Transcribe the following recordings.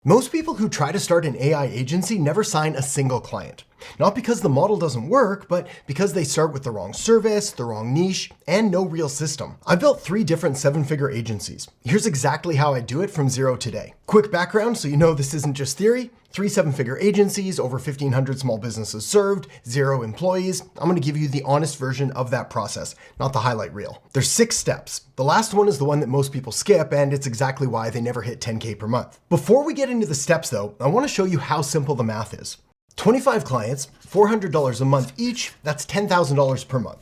Most people who try to start an AI agency never sign a single client. Not because the model doesn't work, but because they start with the wrong service, the wrong niche, and no real system. I built 3 different 7-figure agencies. Here's exactly how I do it from zero today. Quick background so you know this isn't just theory. 3 7-figure agencies, over 1,500 small businesses served, 0 employees. I'm gonna give you the honest version of that process, not the highlight reel. There's 6 steps. The last one is the one that most people skip, and it's exactly why they never hit 10K per month. Before we get into the steps though, I wanna show you how simple the math is. 25 clients, $400 a month each, that's $10,000 per month.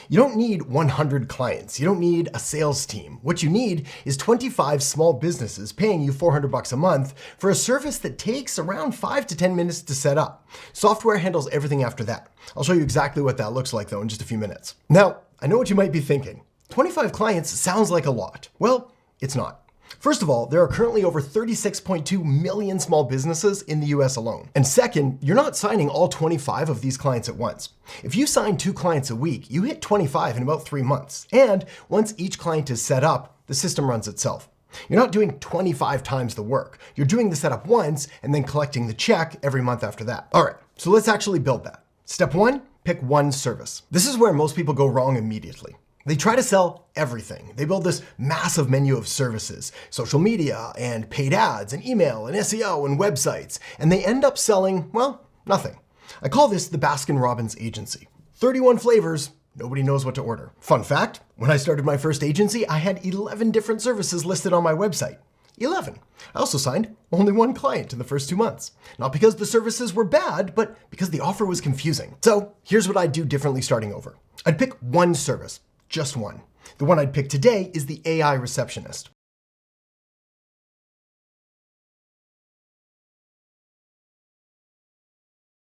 You don't need 100 clients. You don't need a sales team. What you need is 25 small businesses paying you $400 a month for a service that takes around 5 to 10 minutes to set up. Software handles everything after that. I'll show you exactly what that looks like though in just a few minutes. Now, I know what you might be thinking. 25 clients sounds like a lot. Well, it's not. First of all, there are currently over 36.2 million small businesses in the US alone. And second, you're not signing all 25 of these clients at once. If you sign 2 clients a week, you hit 25 in about 3 months. And once each client is set up, the system runs itself. You're not doing 25 times the work. You're doing the setup once and then collecting the check every month after that. All right, so let's actually build that. Step 1, pick one service. This is where most people go wrong immediately. They try to sell everything. They build this massive menu of services, social media and paid ads and email and SEO and websites, and they end up selling, well, nothing. I call this the Baskin-Robbins agency. 31 flavors, nobody knows what to order. Fun fact, when I started my first agency, I had 11 different services listed on my website. 11. I also signed only 1 client in the first 2 months. Not because the services were bad, but because the offer was confusing. So here's what I'd do differently starting over. I'd pick one service. Just one. The one I'd pick today is the AI receptionist.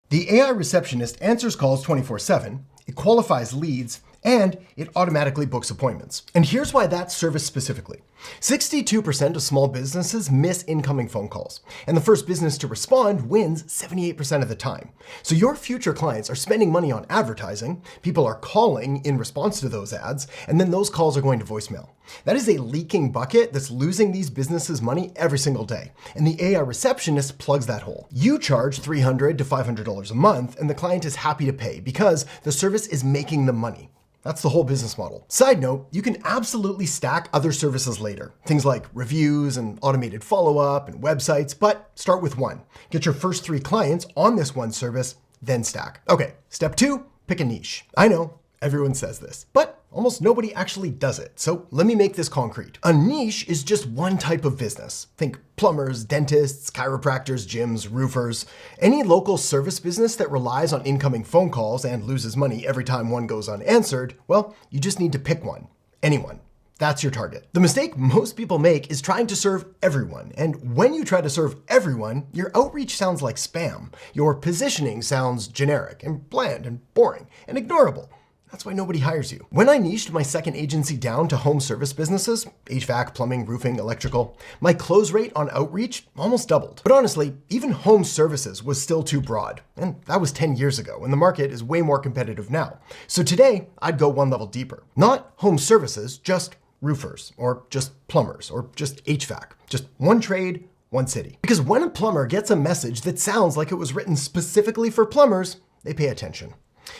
The AI receptionist answers calls 24/7, it qualifies leads, and it automatically books appointments. And here's why that service specifically. 62% of small businesses miss incoming phone calls, and the first business to respond wins 78% of the time. So your future clients are spending money on advertising, people are calling in response to those ads, and then those calls are going to voicemail. That is a leaking bucket that's losing these businesses money every single day, and the AI receptionist plugs that hole. You charge $300 to $500 a month, and the client is happy to pay because the service is making them money. That's the whole business model. Side note, you can absolutely stack other services later. Things like reviews and automated follow-up and websites, but start with one. Get your first 3 clients on this one service, then stack. Okay, step 2, pick a niche. I know, everyone says this, but almost nobody actually does it. So let me make this concrete. A niche is just one type of business. Think plumbers, dentists, chiropractors, gyms, roofers. Any local service business that relies on incoming phone calls and loses money every time one goes unanswered, well, you just need to pick one. Anyone. That's your target. The mistake most people make is trying to serve everyone. And when you try to serve everyone, your outreach sounds like spam. Your positioning sounds generic and bland and boring and ignorable. That's why nobody hires you. When I niched my second agency down to home service businesses, HVAC, plumbing, roofing, electrical, my close rate on outreach almost doubled. But honestly, even home services was still too broad. And that was 10 years ago, and the market is way more competitive now. So today, I'd go one level deeper. Not home services, just roofers, or just plumbers, or just HVAC. Just one trade, one city. Because when a plumber gets a message that sounds like it was written specifically for plumbers, they pay attention.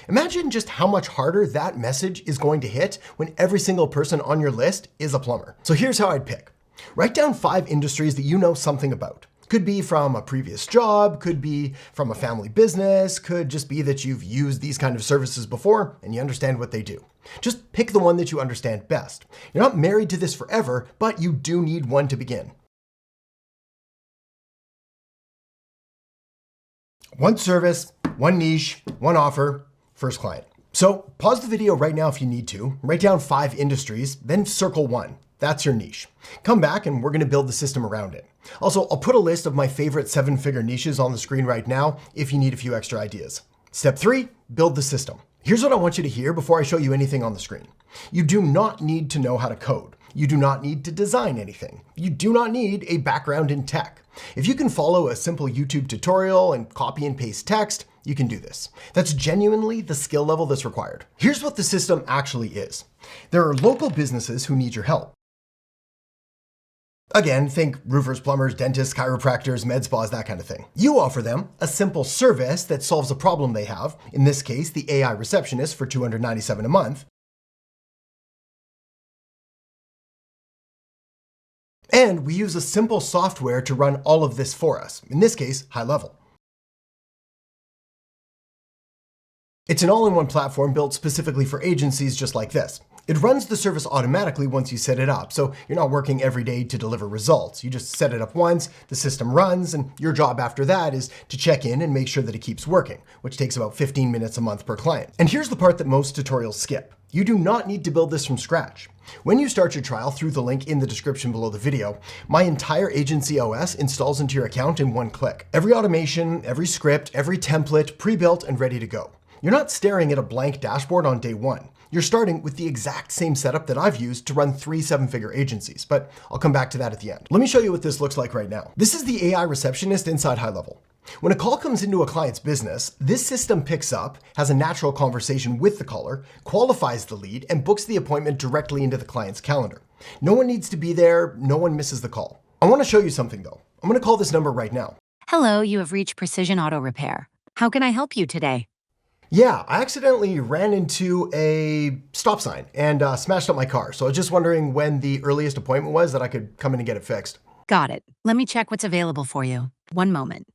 Imagine just how much harder that message is going to hit when every single person on your list is a plumber. So here's how I'd pick. Write down 5 industries that you know something about. Could be from a previous job, could be from a family business, could just be that you've used these kind of services before and you understand what they do. Just pick the one that you understand best. You're not married to this forever, but you do need one to begin. One service, one niche, one offer, first client. So pause the video right now if you need to, write down 5 industries, then circle 1. That's your niche. Come back and we're gonna build the system around it. Also, I'll put a list of my favorite 7-figure niches on the screen right now if you need a few extra ideas. Step 3, build the system. Here's what I want you to hear before I show you anything on the screen. You do not need to know how to code. You do not need to design anything. You do not need a background in tech. If you can follow a simple YouTube tutorial and copy and paste text, you can do this. That's genuinely the skill level that's required. Here's what the system actually is. There are local businesses who need your help. Again, think roofers, plumbers, dentists, chiropractors, med spas, that kind of thing. You offer them a simple service that solves a problem they have, in this case, the AI receptionist for $297 a month. And we use a simple software to run all of this for us, in this case, HighLevel. It's an all-in-one platform built specifically for agencies just like this. It runs the service automatically once you set it up, so you're not working every day to deliver results. You just set it up once, the system runs, and your job after that is to check in and make sure that it keeps working, which takes about 15 minutes a month per client. And here's the part that most tutorials skip. You do not need to build this from scratch. When you start your trial through the link in the description below the video, my entire agency OS installs into your account in one click. Every automation, every script, every template, pre-built and ready to go. You're not staring at a blank dashboard on day one. You're starting with the exact same setup that I've used to run 3 7-figure agencies, but I'll come back to that at the end. Let me show you what this looks like right now. This is the AI receptionist inside HighLevel. When a call comes into a client's business, this system picks up, has a natural conversation with the caller, qualifies the lead, and books the appointment directly into the client's calendar. No one needs to be there, no one misses the call. I want to show you something though. I'm going to call this number right now. Hello, you have reached Precision Auto Repair. How can I help you today? Yeah, I accidentally ran into a stop sign and smashed up my car. So I was just wondering when the earliest appointment was that I could come in and get it fixed. Got it. Let me check what's available for you. One moment.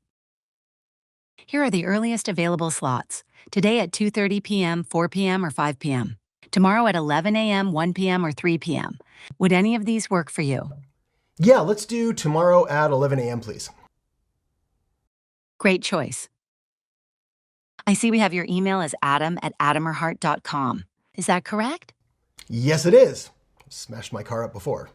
Here are the earliest available slots. Today at 2:30 p.m., 4 p.m., or 5 p.m. Tomorrow at 11 a.m., 1 p.m., or 3 p.m. Would any of these work for you? Yeah, let's do tomorrow at 11 a.m., please. Great choice. I see we have your email as adam@adamerhart.com. Is that correct? Yes, it is. Smashed my car up before.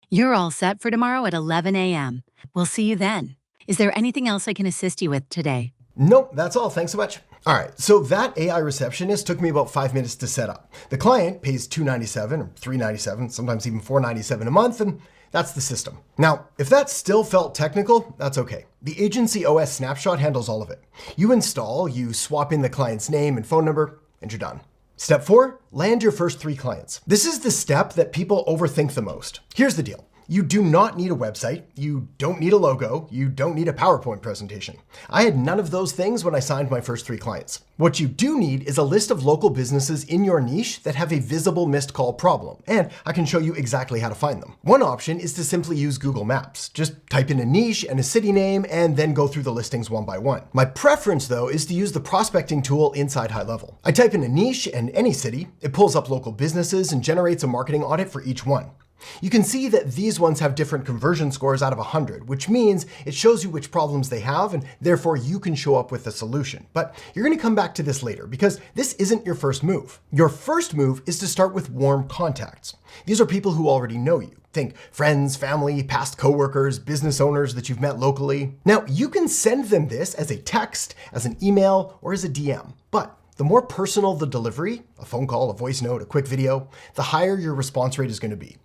You're all set for tomorrow at 11 a.m. We'll see you then. Is there anything else I can assist you with today? Nope, that's all. Thanks so much. All right, so that AI receptionist took me about 5 minutes to set up. The client pays $297 or $397, sometimes even $497 a month, and that's the system. Now, if that still felt technical, that's okay. The agency OS snapshot handles all of it. You install, you swap in the client's name and phone number, and you're done. Step 4, land your first 3 clients. This is the step that people overthink the most. Here's the deal. You do not need a website, you don't need a logo, you don't need a PowerPoint presentation. I had none of those things when I signed my first 3 clients. What you do need is a list of local businesses in your niche that have a visible missed call problem, and I can show you exactly how to find them. One option is to simply use Google Maps. Just type in a niche and a city name and then go through the listings one by one. My preference though is to use the prospecting tool inside HighLevel. I type in a niche and any city, it pulls up local businesses and generates a marketing audit for each one. You can see that these ones have different conversion scores out of 100, which means it shows you which problems they have and therefore you can show up with a solution. But you're going to come back to this later because this isn't your first move. Your first move is to start with warm contacts. These are people who already know you. Think friends, family, past coworkers, business owners that you've met locally. Now, you can send them this as a text, as an email, or as a DM, but the more personal the delivery, a phone call, a voice note, a quick video, the higher your response rate is going to be.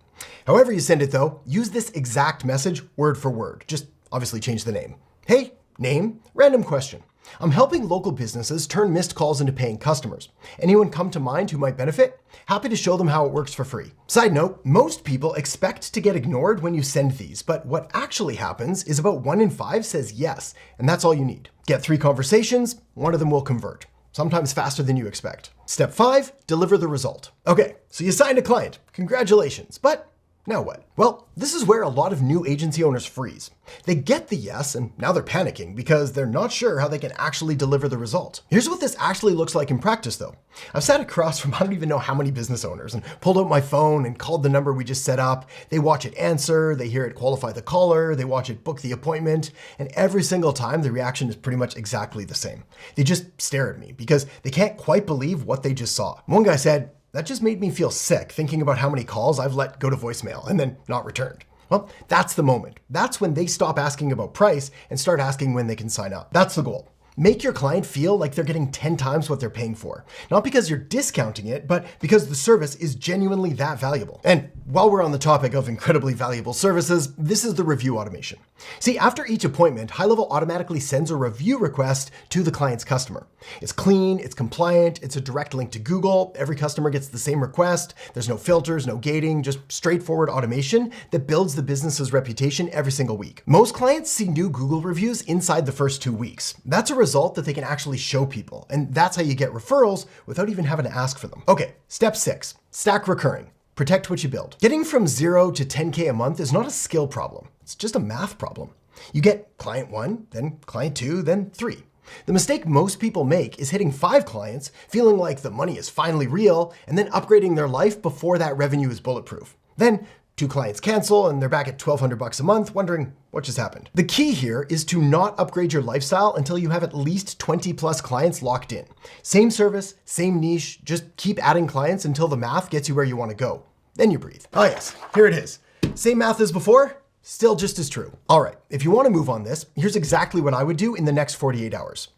However you send it though, use this exact message word for word. Just obviously change the name. Hey, name, random question. I'm helping local businesses turn missed calls into paying customers. Anyone come to mind who might benefit? Happy to show them how it works for free. Side note, most people expect to get ignored when you send these, but what actually happens is about 1 in 5 says yes, and that's all you need. Get 3 conversations, 1 of them will convert. Sometimes faster than you expect. Step 5, deliver the result. Okay, so you signed a client. Congratulations, but now what? Well, this is where a lot of new agency owners freeze. They get the yes, and now they're panicking because they're not sure how they can actually deliver the result. Here's what this actually looks like in practice though. I've sat across from I don't even know how many business owners and pulled out my phone and called the number we just set up. They watch it answer, they hear it qualify the caller, they watch it book the appointment, and every single time the reaction is pretty much exactly the same. They just stare at me because they can't quite believe what they just saw. One guy said, "That just made me feel sick thinking about how many calls I've let go to voicemail and then not returned." Well, that's the moment. That's when they stop asking about price and start asking when they can sign up. That's the goal. Make your client feel like they're getting 10 times what they're paying for. Not because you're discounting it, but because the service is genuinely that valuable. And while we're on the topic of incredibly valuable services, this is the review automation. See, after each appointment, HighLevel automatically sends a review request to the client's customer. It's clean, it's compliant, it's a direct link to Google, every customer gets the same request, there's no filters, no gating, just straightforward automation that builds the business's reputation every single week. Most clients see new Google reviews inside the first 2 weeks. That's a result that they can actually show people, and that's how you get referrals without even having to ask for them. Okay, step 6, stack recurring. Protect what you build. Getting from 0 to 10K a month is not a skill problem. It's just a math problem. You get client 1, then client 2, then 3. The mistake most people make is hitting 5 clients, feeling like the money is finally real, and then upgrading their life before that revenue is bulletproof. Then 2 clients cancel and they're back at $1,200 a month, wondering what just happened. The key here is to not upgrade your lifestyle until you have at least 20 plus clients locked in. Same service, same niche, just keep adding clients until the math gets you where you want to go. Then you breathe. Oh yes, here it is. Same math as before, still just as true. All right, if you want to move on this, here's exactly what I would do in the next 48 hours.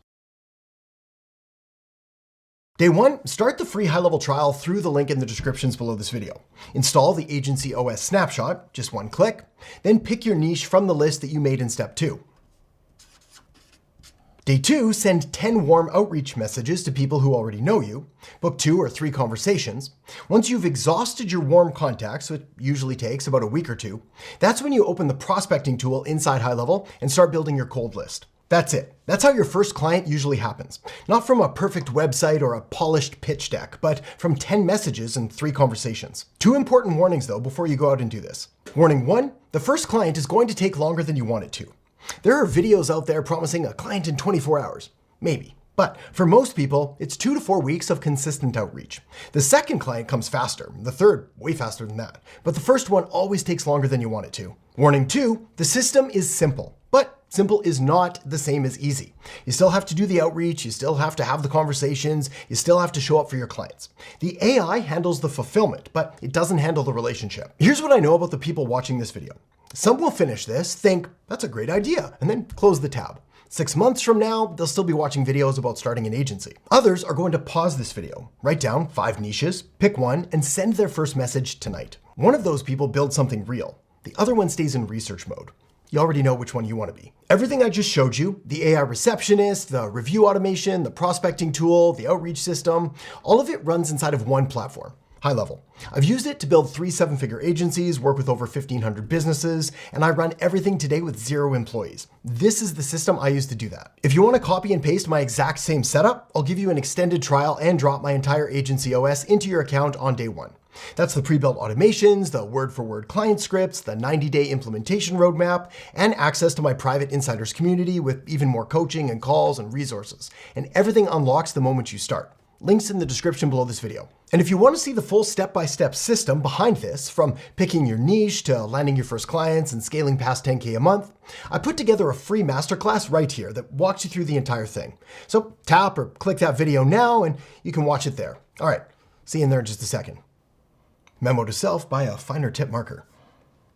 Day 1, start the free HighLevel trial through the link in the descriptions below this video. Install the Agency OS snapshot, just one click, then pick your niche from the list that you made in step 2. Day 2, send 10 warm outreach messages to people who already know you. Book 2 or 3 conversations. Once you've exhausted your warm contacts, which usually takes about a week or 2, that's when you open the prospecting tool inside HighLevel and start building your cold list. That's it. That's how your first client usually happens. Not from a perfect website or a polished pitch deck, but from 10 messages and 3 conversations. 2 important warnings though before you go out and do this. Warning 1, the first client is going to take longer than you want it to. There are videos out there promising a client in 24 hours. Maybe. But for most people, it's 2 to 4 weeks of consistent outreach. The second client comes faster, the third way faster than that. But the first one always takes longer than you want it to. Warning 2, the system is simple. But simple is not the same as easy. You still have to do the outreach, you still have to have the conversations, you still have to show up for your clients. The AI handles the fulfillment, but it doesn't handle the relationship. Here's what I know about the people watching this video. Some will finish this, think, that's a great idea, and then close the tab. 6 months from now, they'll still be watching videos about starting an agency. Others are going to pause this video, write down 5 niches, pick one, and send their first message tonight. One of those people builds something real. The other one stays in research mode. You already know which one you want to be. Everything I just showed you, the AI receptionist, the review automation, the prospecting tool, the outreach system, all of it runs inside of one platform, HighLevel. I've used it to build 3 7-figure agencies, work with over 1,500 businesses, and I run everything today with 0 employees. This is the system I use to do that. If you want to copy and paste my exact same setup, I'll give you an extended trial and drop my entire agency OS into your account on day 1. That's the pre-built automations, the word-for-word client scripts, the 90-day implementation roadmap, and access to my private insiders community with even more coaching and calls and resources. And everything unlocks the moment you start. Links in the description below this video. And if you want to see the full step-by-step system behind this, from picking your niche to landing your first clients and scaling past 10K a month, I put together a free masterclass right here that walks you through the entire thing. So tap or click that video now and you can watch it there. All right, see you in there in just a second. Memo to self by a finer tip marker.